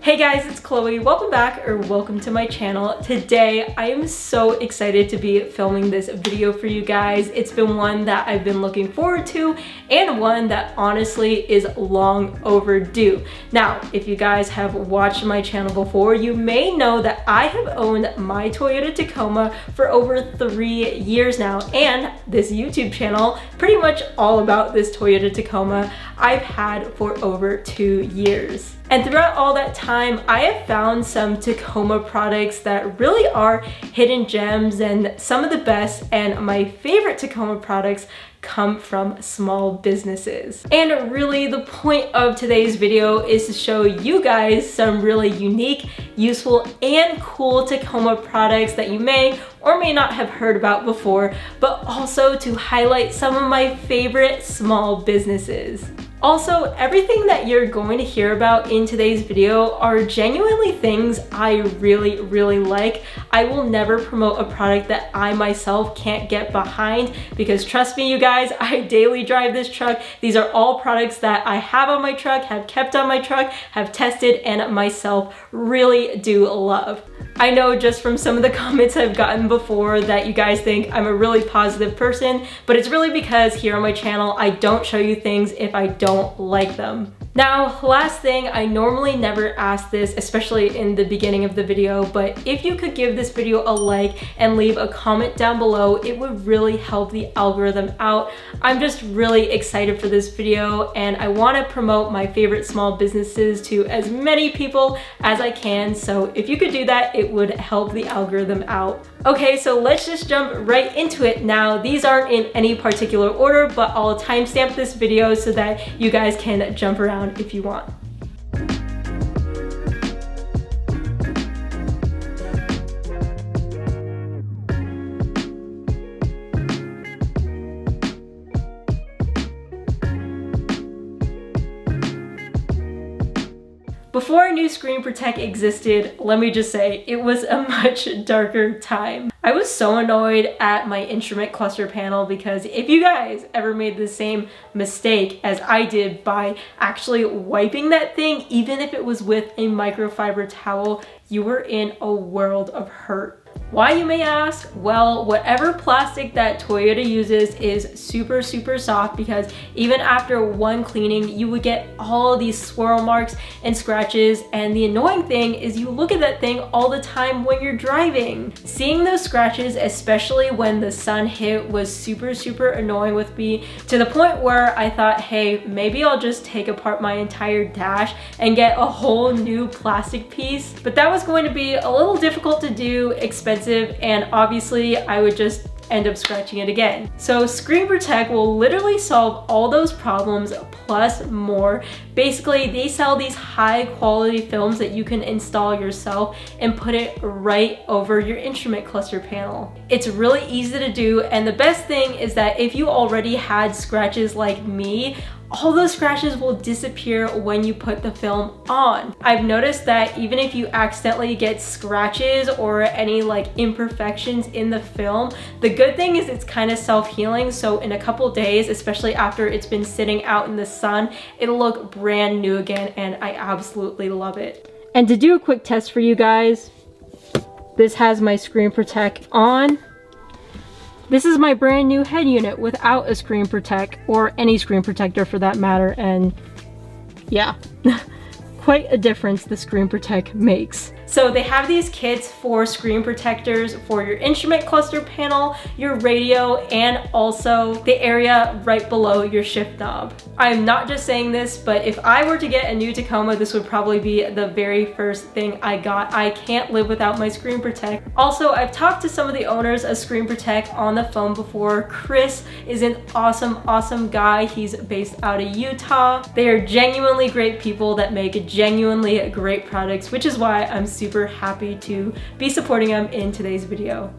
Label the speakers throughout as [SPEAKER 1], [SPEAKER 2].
[SPEAKER 1] Hey guys, it's Chloe. Welcome back, or welcome to my channel. Today, I am so excited to be filming this video for you guys. It's been one that I've been looking forward to and one that honestly is long overdue. Now, if you guys have watched my channel before, you may know that I have owned my Toyota Tacoma for over 3 years now, and this YouTube channel, pretty much all about this Toyota Tacoma, I've had for over 2 years. And throughout all that time, I have found some Tacoma products that really are hidden gems and some of the best, and my favorite Tacoma products come from small businesses. And really the point of today's video is to show you guys some really unique, useful, and cool Tacoma products that you may or may not have heard about before, but also to highlight some of my favorite small businesses. Also, everything that you're going to hear about in today's video are genuinely things I really like. I will never promote a product that I myself can't get behind, because trust me you guys, I daily drive this truck. These are all products that I have on my truck, have kept on my truck, have tested, and myself really do love. I know just from some of the comments I've gotten before that you guys think I'm a really positive person, but it's really because here on my channel, I don't show you things if I don't like them. Now, last thing, I normally never ask this, especially in the beginning of the video, but if you could give this video a like and leave a comment down below, it would really help the algorithm out. I'm just really excited for this video, and I want to promote my favorite small businesses to as many people as I can, so if you could do that, it would help the algorithm out. Okay, so let's just jump right into it now. These aren't in any particular order, but I'll timestamp this video so that you guys can jump around if you want. Before I knew Screen Protect existed, let me just say, it was a much darker time. I was so annoyed at my instrument cluster panel because if you guys ever made the same mistake as I did by actually wiping that thing, even if it was with a microfiber towel, you were in a world of hurt. Why, you may ask? Well, whatever plastic that Toyota uses is super soft, because even after one cleaning, you would get all these swirl marks and scratches, and the annoying thing is you look at that thing all the time when you're driving. Seeing those scratches, especially when the sun hit, was super annoying with me, to the point where I thought, hey, maybe I'll just take apart my entire dash and get a whole new plastic piece. But that was going to be a little difficult to do, expensive, and obviously I would just end up scratching it again. So Screen Protect will literally solve all those problems plus more. Basically, they sell these high quality films that you can install yourself and put it right over your instrument cluster panel. It's really easy to do, and the best thing is that if you already had scratches like me, all those scratches will disappear when you put the film on. I've noticed that even if you accidentally get scratches or any like imperfections in the film, the good thing is it's kind of self-healing, so in a couple days, especially after it's been sitting out in the sun, it'll look brand new again, and I absolutely love it. And to do a quick test for you guys, this has my Screen Protect on. This is my brand new head unit without a Screen Protect, or any screen protector for that matter, and yeah, quite a difference the Screen Protect makes. So they have these kits for screen protectors for your instrument cluster panel, your radio, and also the area right below your shift knob. I'm not just saying this, but if I were to get a new Tacoma, this would probably be the very first thing I got. I can't live without my Screen Protect. Also, I've talked to some of the owners of Screen Protect on the phone before. Chris is an awesome guy. He's based out of Utah. They are genuinely great people that make genuinely great products, which is why I'm super happy to be supporting them in today's video.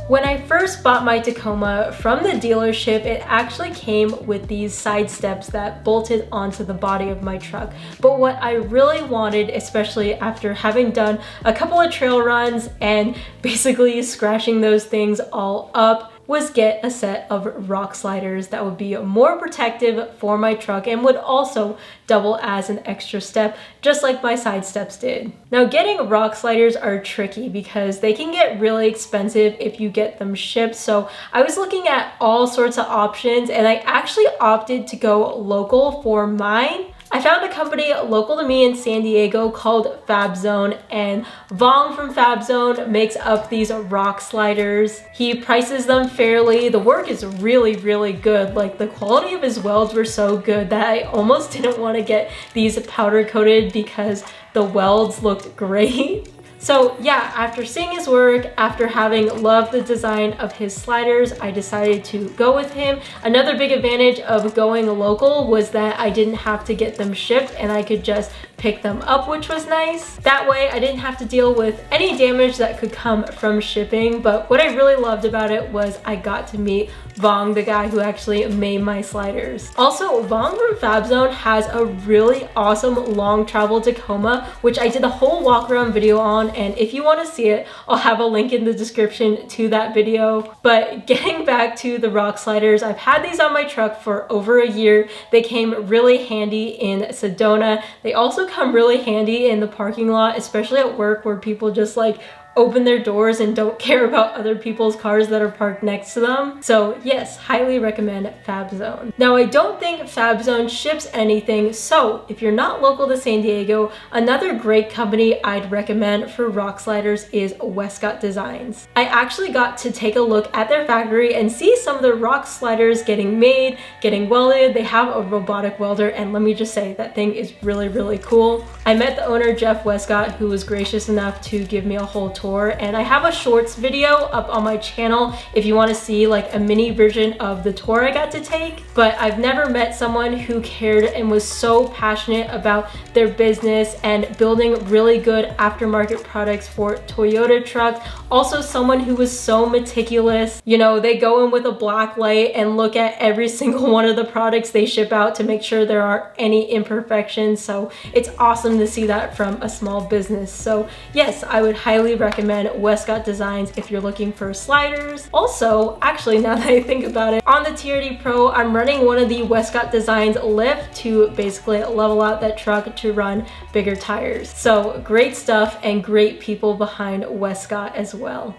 [SPEAKER 1] When I first bought my Tacoma from the dealership, it actually came with these side steps that bolted onto the body of my truck. But what I really wanted, especially after having done a couple of trail runs and basically scratching those things all up, was get a set of rock sliders that would be more protective for my truck and would also double as an extra step, just like my side steps did. Now, getting rock sliders are tricky because they can get really expensive if you get them shipped. So I was looking at all sorts of options and I actually opted to go local for mine. I found a company local to me in San Diego called FabZone, and Vong from FabZone makes up these rock sliders. He prices them fairly. The work is really, really good. Like, the quality of his welds were so good that I almost didn't want to get these powder coated because the welds looked great. So yeah, after seeing his work, after having loved the design of his sliders, I decided to go with him. Another big advantage of going local was that I didn't have to get them shipped and I could just pick them up, which was nice. That way I didn't have to deal with any damage that could come from shipping. But what I really loved about it was I got to meet Vong, the guy who actually made my sliders. Also, Vong from FabZone has a really awesome long travel Tacoma, which I did a whole walk around video on, and if you want to see it, I'll have a link in the description to that video. But getting back to the rock sliders, I've had these on my truck for over a year. They came really handy in Sedona. They also come really handy in the parking lot, especially at work where people just like open their doors and don't care about other people's cars that are parked next to them. So yes, highly recommend FabZone. Now, I don't think FabZone ships anything, so if you're not local to San Diego, another great company I'd recommend for rock sliders is Westcott Designs. I actually got to take a look at their factory and see some of the rock sliders getting made, getting welded. They have a robotic welder, and let me just say, that thing is really, really cool. I met the owner, Jeff Westcott, who was gracious enough to give me a whole tour, and I have a shorts video up on my channel if you want to see like a mini version of the tour I got to take. But I've never met someone who cared and was so passionate about their business and building really good aftermarket products for Toyota trucks. Also someone who was so meticulous. You know, they go in with a black light and look at every single one of the products they ship out to make sure there aren't any imperfections. So it's awesome to see that from a small business. So yes, I would highly recommend Westcott Designs if you're looking for sliders. Also, actually, now that I think about it, on the TRD Pro, I'm running one of the Westcott Designs lift to basically level out that truck to run bigger tires. So great stuff and great people behind Westcott as well.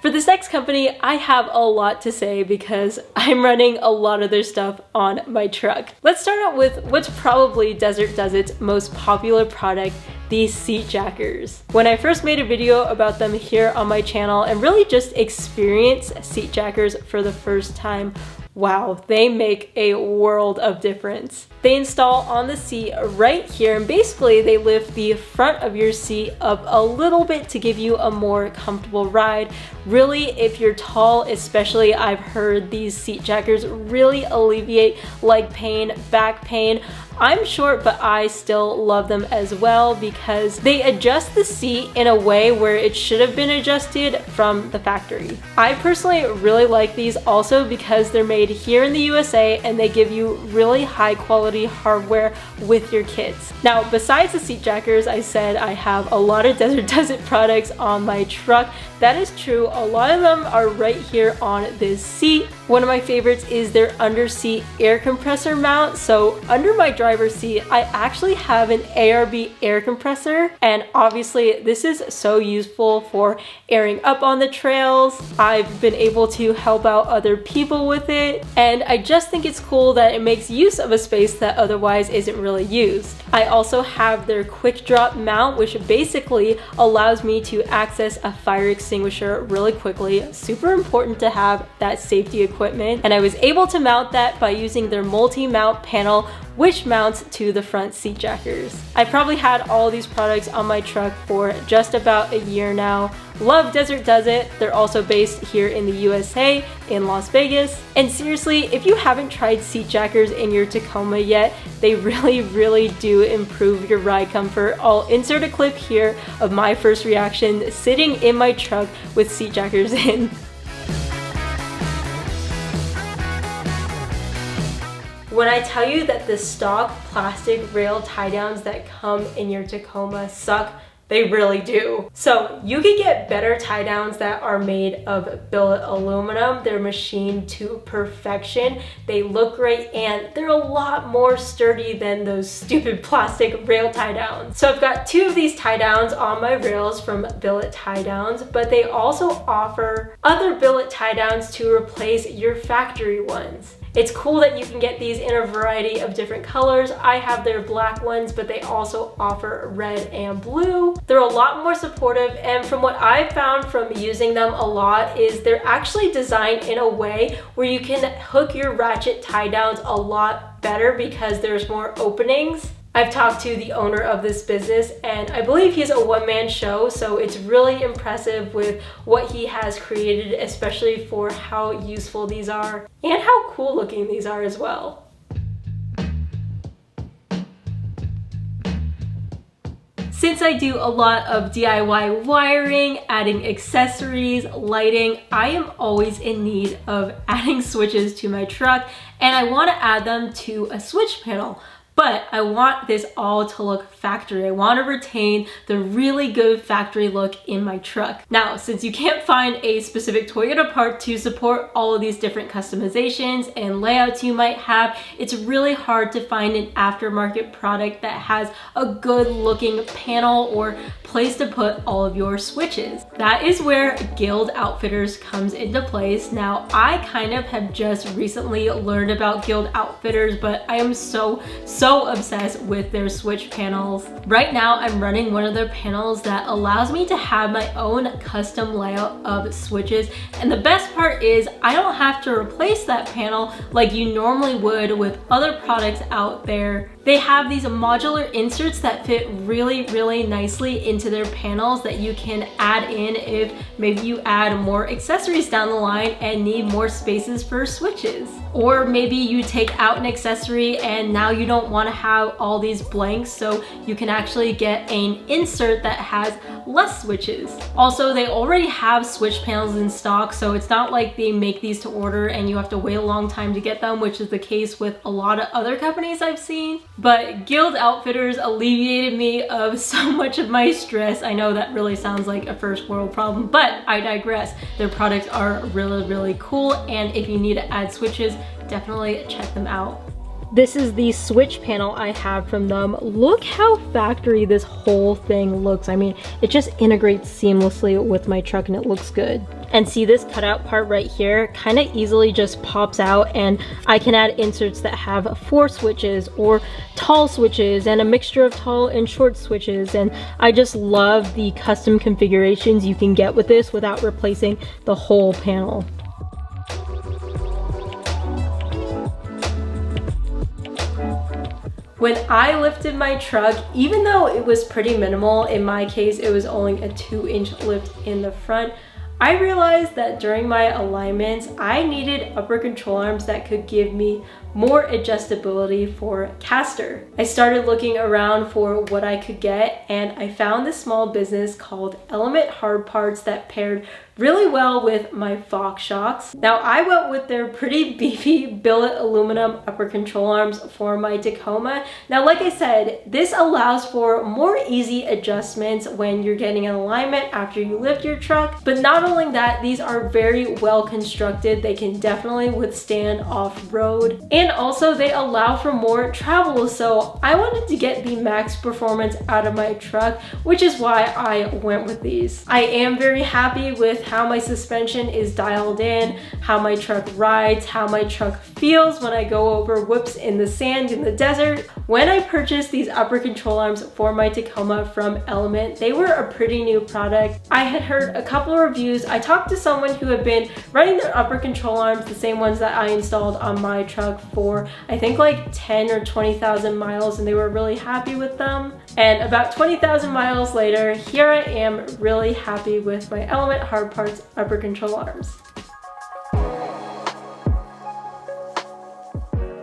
[SPEAKER 1] For this next company, I have a lot to say because I'm running a lot of their stuff on my truck. Let's start out with what's probably Desert Does It's most popular product, these seat jackers. When I first made a video about them here on my channel and really just experienced seat jackers for the first time, wow, they make a world of difference. They install on the seat right here, and basically they lift the front of your seat up a little bit to give you a more comfortable ride. Really, if you're tall, especially, I've heard these seat jackers really alleviate leg pain, back pain. I'm short, but I still love them as well because they adjust the seat in a way where it should have been adjusted from the factory. I personally really like these also because they're made here in the USA and they give you really high quality hardware with your kits. Now, besides the seat jackers, I said I have a lot of Desert Does It products on my truck. That is true. A lot of them are right here on this seat. One of my favorites is their under seat air compressor mount. So under my driver's seat, I actually have an ARB air compressor, and obviously this is so useful for airing up on the trails. I've been able to help out other people with it, and I just think it's cool that it makes use of a space that otherwise isn't really used. I also have their quick drop mount, which basically allows me to access a fire extinguisher really quickly. Super important to have that safety equipment, and I was able to mount that by using their multi-mount panel, which mounts to the front seat jackers. I probably had all these products on my truck for just about a year now. Love Desert Does It. They're also based here in the USA, in Las Vegas. And seriously, if you haven't tried seat jackers in your Tacoma yet, they really do improve your ride comfort. I'll insert a clip here of my first reaction sitting in my truck with seat jackers in. When I tell you that the stock plastic rail tie downs that come in your Tacoma suck They really do. So you can get better tie downs that are made of billet aluminum. They're machined to perfection. They look great and they're a lot more sturdy than those stupid plastic rail tie downs. So I've got 2 of these tie downs on my rails from Billet Tie Downs, but they also offer other billet tie downs to replace your factory ones. It's cool that you can get these in a variety of different colors. I have their black ones, but they also offer red and blue. They're a lot more supportive, and from what I've found from using them a lot is they're actually designed in a way where you can hook your ratchet tie downs a lot better because there's more openings. I've talked to the owner of this business and I believe he's a one-man show, so it's really impressive with what he has created, especially for how useful these are and how cool looking these are as well. Since I do a lot of DIY wiring, adding accessories, lighting, I am always in need of adding switches to my truck, and I want to add them to a switch panel. But I want this all to look factory. I want to retain the really good factory look in my truck. Now, since you can't find a specific Toyota part to support all of these different customizations and layouts you might have, it's really hard to find an aftermarket product that has a good looking panel or place to put all of your switches. That is where Guild Outfitters comes into place. Now, I kind of have just recently learned about Guild Outfitters, but I am so obsessed with their switch panels. Right now, I'm running one of their panels that allows me to have my own custom layout of switches. And the best part is I don't have to replace that panel like you normally would with other products out there. They have these modular inserts that fit really nicely into their panels that you can add in if maybe you add more accessories down the line and need more spaces for switches. Or maybe you take out an accessory and now you don't want to have all these blanks, so you can actually get an insert that has less switches. Also, they already have switch panels in stock, so it's not like they make these to order and you have to wait a long time to get them, which is the case with a lot of other companies I've seen. But Guild Outfitters alleviated me of so much of my stress. I know that really sounds like a first world problem, but I digress. Their products are really cool, and if you need to add switches, definitely check them out. This is the switch panel I have from them. Look how factory this whole thing looks. I mean, it just integrates seamlessly with my truck and it looks good. And see, this cutout part right here kind of easily just pops out, and I can add inserts that have 4 switches or tall switches and a mixture of tall and short switches. And I just love the custom configurations you can get with this without replacing the whole panel. When I lifted my truck, even though it was pretty minimal, in my case it was only a 2-inch lift in the front, I realized that during my alignments, I needed upper control arms that could give me more adjustability for caster. I started looking around for what I could get, and I found this small business called Element Hard Parts that paired really well with my Fox shocks. Now, I went with their pretty beefy billet aluminum upper control arms for my Tacoma. Now, like I said, this allows for more easy adjustments when you're getting an alignment after you lift your truck. But not only that, these are very well constructed. They can definitely withstand off-road. And also they allow for more travel. So I wanted to get the max performance out of my truck, which is why I went with these. I am very happy with how my suspension is dialed in, how my truck rides, how my truck feels when I go over whoops in the sand in the desert. When I purchased these upper control arms for my Tacoma from Element, they were a pretty new product. I had heard a couple of reviews. I talked to someone who had been running their upper control arms, the same ones that I installed on my truck, for I think like 10 or 20,000 miles, and they were really happy with them. And about 20,000 miles later, here I am really happy with my Element Hard Parts upper control arms.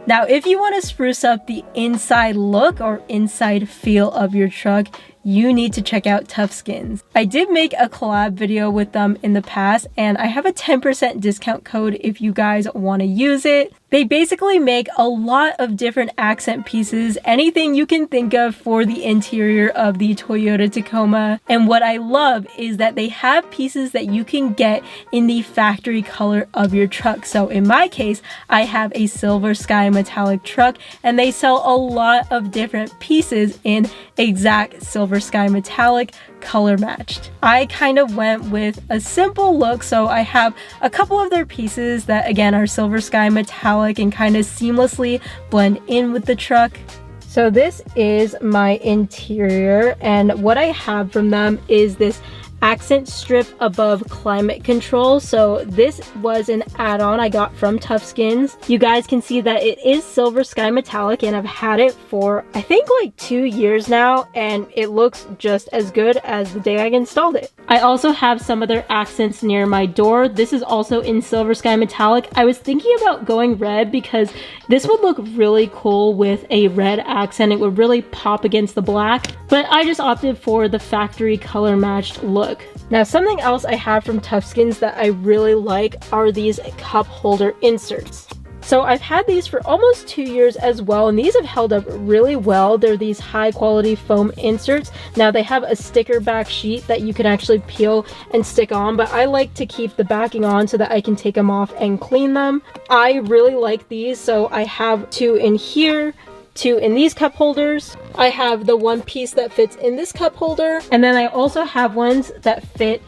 [SPEAKER 1] Now, if you want to spruce up the inside look or inside feel of your truck, you need to check out TUFSKINZ. I did make a collab video with them in the past, and I have a 10% discount code if you guys want to use it. They basically make a lot of different accent pieces, anything you can think of for the interior of the Toyota Tacoma. And what I love is that they have pieces that you can get in the factory color of your truck. So in my case, I have a silver sky metallic truck, and they sell a lot of different pieces in exact silver sky metallic, color matched. I kind of went with a simple look, so I have a couple of their pieces that again are silver sky metallic and kind of seamlessly blend in with the truck. So this is my interior, and what I have from them is this accent strip above climate control. So this was an add-on I got from TUFSKINZ. You guys can see that it is silver sky metallic, and I've had it for I think like 2 years now, and it looks just as good as the day I installed it. I also have some other accents near my door. This is also in silver sky metallic. I was thinking about going red because this would look really cool with a red accent. It would really pop against the black, but I just opted for the factory color matched look. Now, something else I have from TUFSKINZ that I really like are these cup holder inserts. So I've had these for almost 2 years as well, and these have held up really well. They're these high quality foam inserts. Now they have a sticker back sheet that you can actually peel and stick on, but I like to keep the backing on so that I can take them off and clean them. I really like these, so I have 2 in here, 2 in these cup holders. I have the one piece that fits in this cup holder, and then I also have ones that fit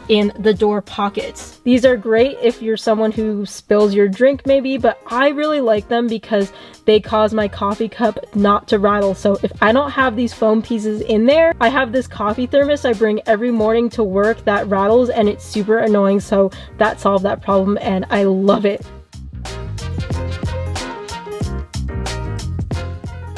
[SPEAKER 1] in the door pockets. These are great if you're someone who spills your drink maybe, but I really like them because they cause my coffee cup not to rattle. So if I don't have these foam pieces in there, I have this coffee thermos I bring every morning to work that rattles, and it's super annoying, so that solved that problem and I love it.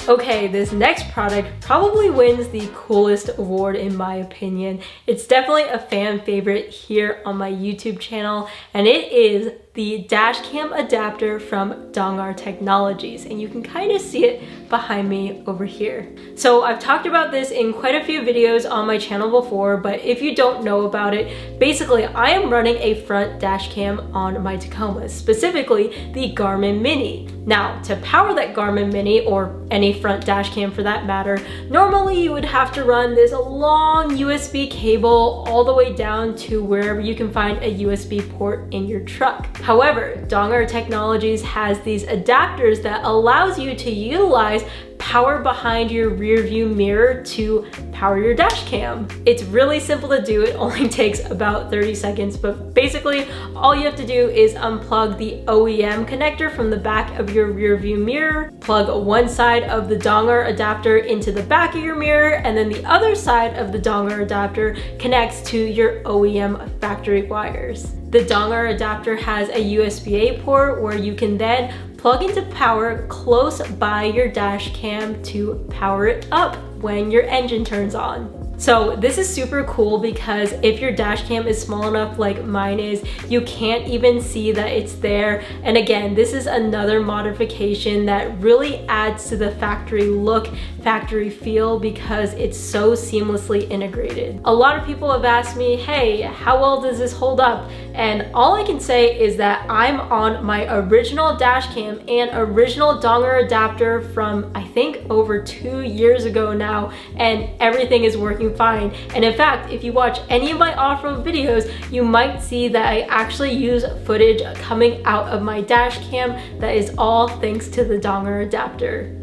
[SPEAKER 1] Okay, this next product probably wins the coolest award in my opinion. It's definitely a fan favorite here on my YouTube channel, and it is the dash cam adapter from Dongar Technologies, and you can kind of see it behind me over here. So I've talked about this in quite a few videos on my channel before, but if you don't know about it, basically I am running a front dash cam on my Tacoma, specifically the Garmin Mini. Now, to power that Garmin Mini, or any front dash cam for that matter, normally you would have to run this long USB cable all the way down to wherever you can find a USB port in your truck. However, Dongar Technologies has these adapters that allows you to utilize power behind your rear view mirror to power your dash cam. It's really simple to do. It only takes about 30 seconds, but basically all you have to do is unplug the OEM connector from the back of your rear view mirror, plug one side of the Dongar adapter into the back of your mirror, and then the other side of the Dongar adapter connects to your OEM factory wires. The Dongar adapter has a USB-A port where you can then plug into power close by your dash cam to power it up when your engine turns on. So this is super cool because if your dash cam is small enough like mine is, you can't even see that it's there. And again, this is another modification that really adds to the factory look, factory feel, because it's so seamlessly integrated. A lot of people have asked me, hey, how well does this hold up? And all I can say is that I'm on my original dash cam and original Dongar adapter from I think over 2 years ago now, and everything is working fine. And in fact, if you watch any of my off-road videos, you might see that I actually use footage coming out of my dash cam that is all thanks to the Dongar adapter.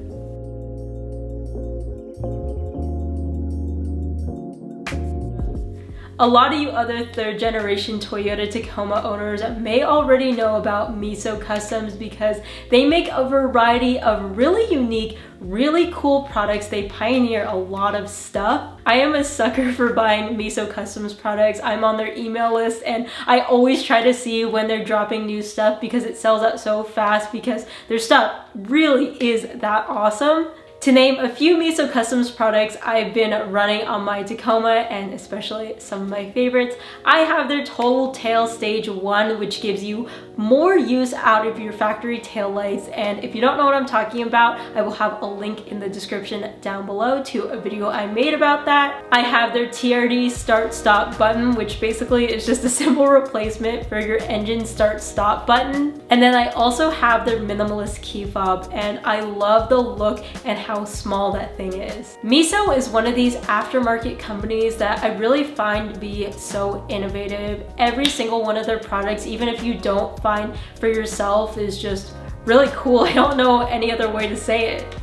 [SPEAKER 1] A lot of you other third generation Toyota Tacoma owners may already know about MESO Customs because they make a variety of really unique, really cool products. They pioneer a lot of stuff. I am a sucker for buying MESO Customs products. I'm on their email list and I always try to see when they're dropping new stuff because it sells out so fast because their stuff really is that awesome. To name a few MESO Customs products I've been running on my Tacoma, and especially some of my favorites, I have their Total Tail Stage 1, which gives you more use out of your factory tail lights. And if you don't know what I'm talking about, I will have a link in the description down below to a video I made about that. I have their TRD Start Stop button, which basically is just a simple replacement for your engine start stop button. And then I also have their minimalist key fob, and I love the look and how small that thing is. MESO is one of these aftermarket companies that I really find to be so innovative. Every single one of their products, even if you don't find for yourself, is just really cool. I don't know any other way to say it.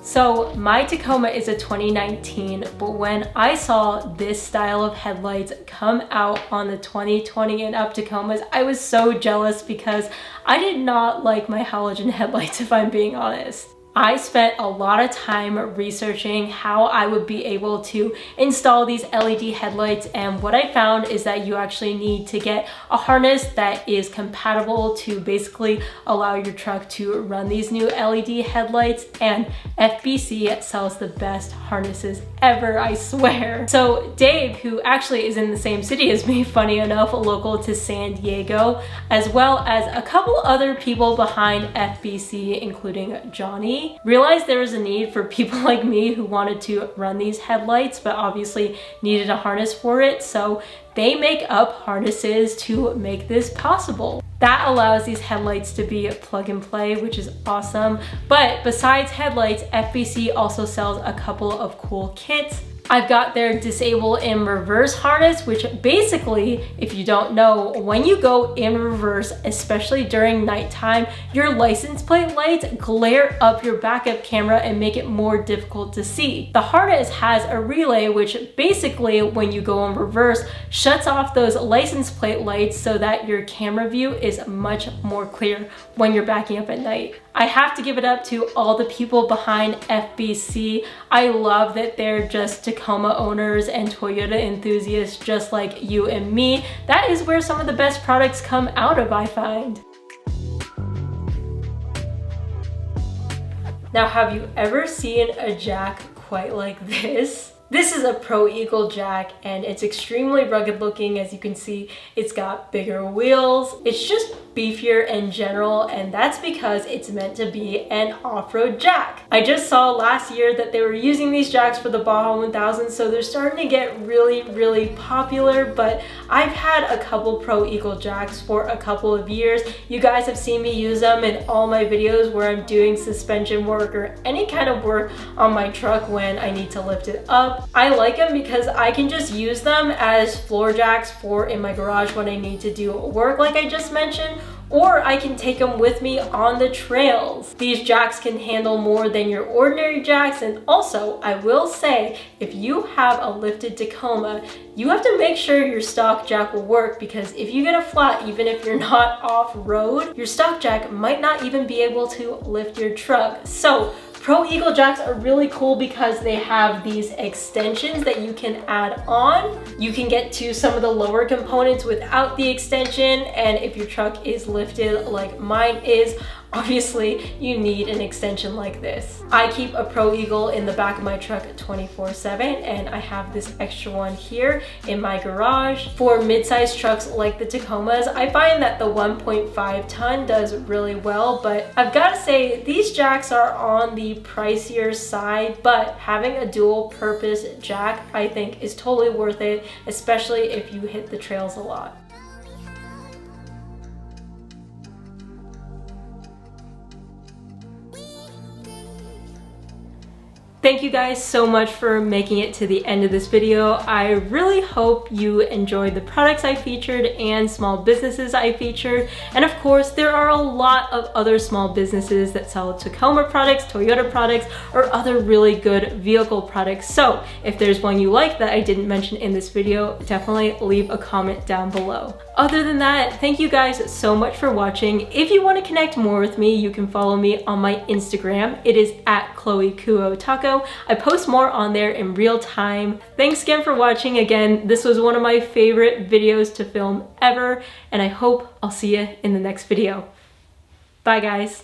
[SPEAKER 1] So my Tacoma is a 2019, but when I saw this style of headlights come out on the 2020 and up Tacomas, I was so jealous because I did not like my halogen headlights, if I'm being honest. I spent a lot of time researching how I would be able to install these LED headlights, and what I found is that you actually need to get a harness that is compatible to basically allow your truck to run these new LED headlights, and FBC sells the best harnesses ever, I swear. So Dave, who actually is in the same city as me, funny enough, local to San Diego, as well as a couple other people behind FBC, including Johnny, realized there was a need for people like me who wanted to run these headlights but obviously needed a harness for it, so they make up harnesses to make this possible. That allows these headlights to be plug and play, which is awesome. But besides headlights, FBC also sells a couple of cool kits. I've got their disable in reverse harness, which basically, if you don't know, when you go in reverse, especially during nighttime, your license plate lights glare up your backup camera and make it more difficult to see. The harness has a relay, which basically, when you go in reverse, shuts off those license plate lights so that your camera view is much more clear when you're backing up at night. I have to give it up to all the people behind FBC. I love that they're just Tacoma owners and Toyota enthusiasts just like you and me. That is where some of the best products come out of, I find. Now, have you ever seen a jack quite like this? This is a Pro Eagle jack, and it's extremely rugged looking. As you can see, it's got bigger wheels. It's just beefier in general, and that's because it's meant to be an off-road jack. I just saw last year that they were using these jacks for the Baja 1000, so they're starting to get really popular, but I've had a couple Pro Eagle jacks for a couple of years. You guys have seen me use them in all my videos where I'm doing suspension work or any kind of work on my truck when I need to lift it up. I like them because I can just use them as floor jacks for in my garage when I need to do work like I just mentioned, or I can take them with me on the trails. These jacks can handle more than your ordinary jacks, and also I will say, if you have a lifted Tacoma, you have to make sure your stock jack will work, because if you get a flat, even if you're not off-road, your stock jack might not even be able to lift your truck. So Pro Eagle jacks are really cool because they have these extensions that you can add on. You can get to some of the lower components without the extension, and if your truck is lifted like mine is, obviously you need an extension like this. I keep a Pro Eagle in the back of my truck 24/7, and I have this extra one here in my garage. For mid-sized trucks like the Tacomas, I find that the 1.5 ton does really well, but I've got to say these jacks are on the pricier side, but having a dual purpose jack I think is totally worth it, especially if you hit the trails a lot. Thank you guys so much for making it to the end of this video. I really hope you enjoyed the products I featured and small businesses I featured. And of course, there are a lot of other small businesses that sell Tacoma products, Toyota products, or other really good vehicle products. So if there's one you like that I didn't mention in this video, definitely leave a comment down below. Other than that, thank you guys so much for watching. If you want to connect more with me, you can follow me on my Instagram. It is at ChloeKuoTaco. I post more on there in real time. Thanks again for watching. Again, this was one of my favorite videos to film ever, and I hope I'll see you in the next video. Bye guys.